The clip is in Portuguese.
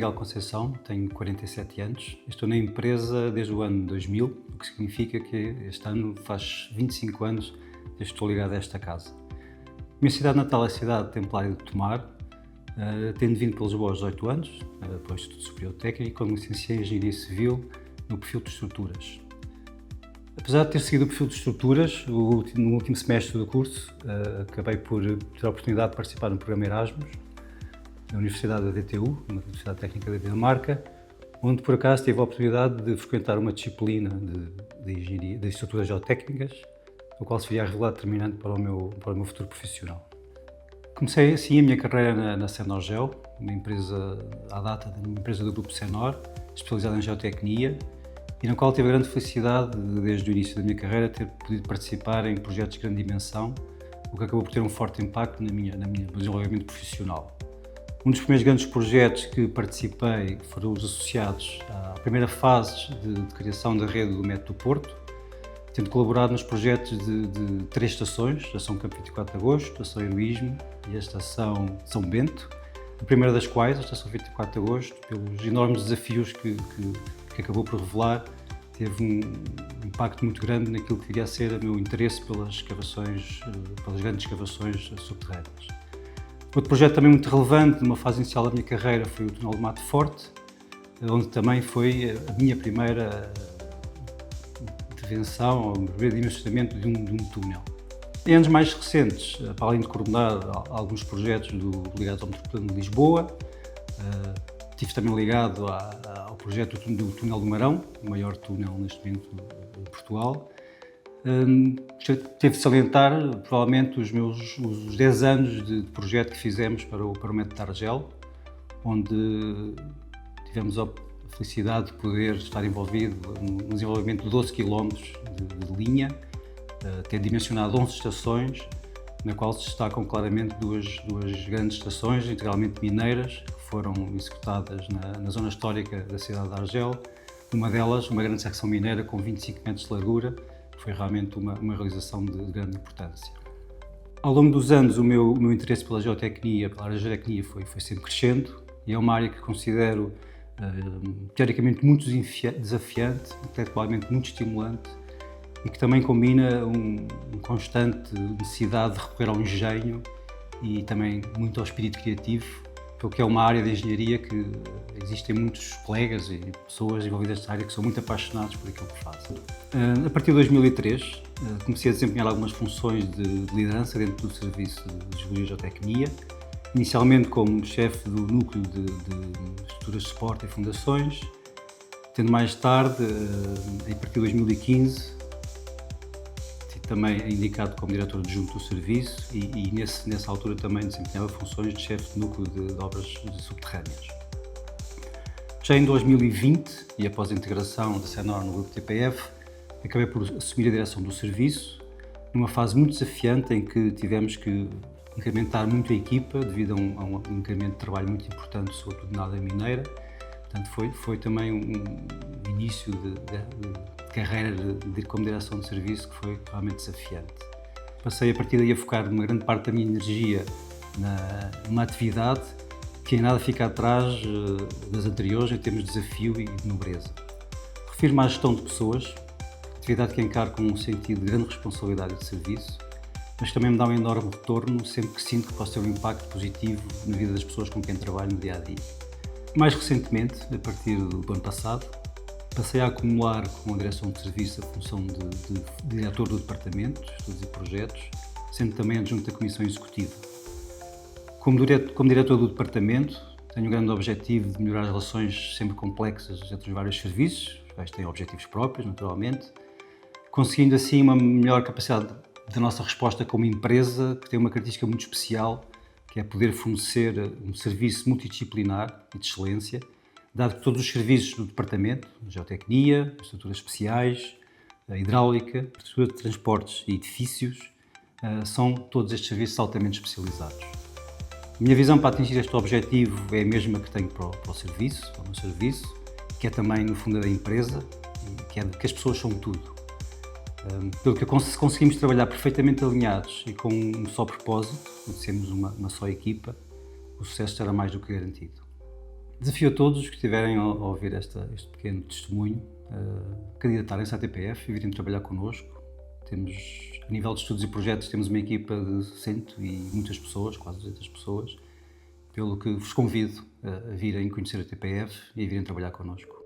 Miguel Conceição, tenho 47 anos. Estou na empresa desde o ano 2000, o que significa que este ano faz 25 anos desde que estou ligado a esta casa. A minha cidade natal é a cidade templária de Tomar, tendo vindo para Lisboa aos 18 anos, depois de Estudo Superior Técnico, quando me licenciei em Engenharia Civil no perfil de Estruturas. Apesar de ter seguido o perfil de Estruturas, no último semestre do curso, acabei por ter a oportunidade de participar no programa Erasmus, na Universidade da DTU, na Universidade Técnica da Dinamarca, onde por acaso tive a oportunidade de frequentar uma disciplina de Engenharia, de Estruturas Geotécnicas, o qual se viria a revelar determinante para o meu futuro profissional. Comecei assim a minha carreira na Senorgeo, uma empresa do grupo Senor, especializada em geotecnia, e na qual tive a grande felicidade, desde o início da minha carreira, ter podido participar em projetos de grande dimensão, o que acabou por ter um forte impacto no meu desenvolvimento profissional. Um dos primeiros grandes projetos que participei foram os associados à primeira fase de criação da rede do Metro do Porto, tendo colaborado nos projetos de 3 estações, a Estação Campo 24 de Agosto, a Estação Heroísmo e a Estação São Bento, a primeira das quais, a Estação 24 de Agosto, pelos enormes desafios que acabou por revelar, teve um impacto muito grande naquilo que viria a ser o meu interesse pelas grandes escavações subterrâneas. Outro projeto também muito relevante, numa fase inicial da minha carreira, foi o Túnel do Mato Forte, onde também foi a minha primeira intervenção, o meu primeiro dimensionamento de um túnel. Em anos mais recentes, para além de coordenar alguns projetos ligados ao Metropolitano de Lisboa, estive também ligado ao projeto do Túnel do Marão, o maior túnel neste momento em Portugal. Teve de salientar provavelmente os 10 anos de projeto que fizemos para o Metro de Argel, onde tivemos a felicidade de poder estar envolvido no desenvolvimento de 12 km de linha, ter dimensionado 11 estações, na qual se destacam claramente duas grandes estações integralmente mineiras, que foram executadas na zona histórica da cidade de Argel. Uma delas, uma grande secção mineira com 25 metros de largura, foi realmente uma realização de grande importância. Ao longo dos anos, o meu interesse pela geotecnia, pela área da geotecnia, foi sempre crescendo, e é uma área que considero teoricamente muito desafiante, intelectualmente muito estimulante, e que também combina uma constante necessidade de recorrer ao engenho e também muito ao espírito criativo, porque é uma área de engenharia que existem muitos colegas e pessoas envolvidas nesta área que são muito apaixonados por aquilo que fazem. A partir de 2003, comecei a desempenhar algumas funções de liderança dentro do Serviço de Geologia e Geotecnia, inicialmente como chefe do núcleo de estruturas de suporte e fundações, tendo mais tarde, a partir de 2015, também indicado como diretor adjunto do serviço e nessa altura também desempenhava funções de chefe de núcleo de obras subterrâneas. Já em 2020, e após a integração da Senor no grupo TPF, acabei por assumir a direção do serviço, numa fase muito desafiante em que tivemos que incrementar muito a equipa devido a um incremento de trabalho muito importante, sobretudo na área mineira. Portanto, foi também um início de carreira como direção de serviço que foi realmente desafiante. Passei a partir daí a focar uma grande parte da minha energia numa atividade que em nada fica atrás das anteriores em termos de desafio e de nobreza. Refiro-me à gestão de pessoas, atividade que encaro com um sentido de grande responsabilidade e de serviço, mas também me dá um enorme retorno sempre que sinto que posso ter um impacto positivo na vida das pessoas com quem trabalho no dia-a-dia. Mais recentemente, a partir do ano passado, passei a acumular com a direção de serviço a função de diretor do departamento, de estudos e projetos, sendo também adjunto da comissão executiva. Como diretor do departamento, tenho um grande objetivo de melhorar as relações sempre complexas entre os vários serviços, os quais têm objetivos próprios, naturalmente, conseguindo assim uma melhor capacidade da nossa resposta como empresa, que tem uma característica muito especial, que é poder fornecer um serviço multidisciplinar e de excelência, dado que todos os serviços do departamento, geotecnia, estruturas especiais, hidráulica, estrutura de transportes e edifícios, são todos estes serviços altamente especializados. A minha visão para atingir este objetivo é a mesma que tenho para o meu serviço, que é também no fundo da empresa, que é que as pessoas são tudo. Pelo que se conseguimos trabalhar perfeitamente alinhados e com um só propósito, de sermos uma só equipa, o sucesso será mais do que garantido. Desafio a todos que estiverem a ouvir este pequeno testemunho, candidatarem-se à TPF e virem trabalhar connosco. Temos, a nível de estudos e projetos, temos uma equipa de 100 e muitas pessoas, quase 200 pessoas, pelo que vos convido a virem conhecer a TPF e a virem trabalhar connosco.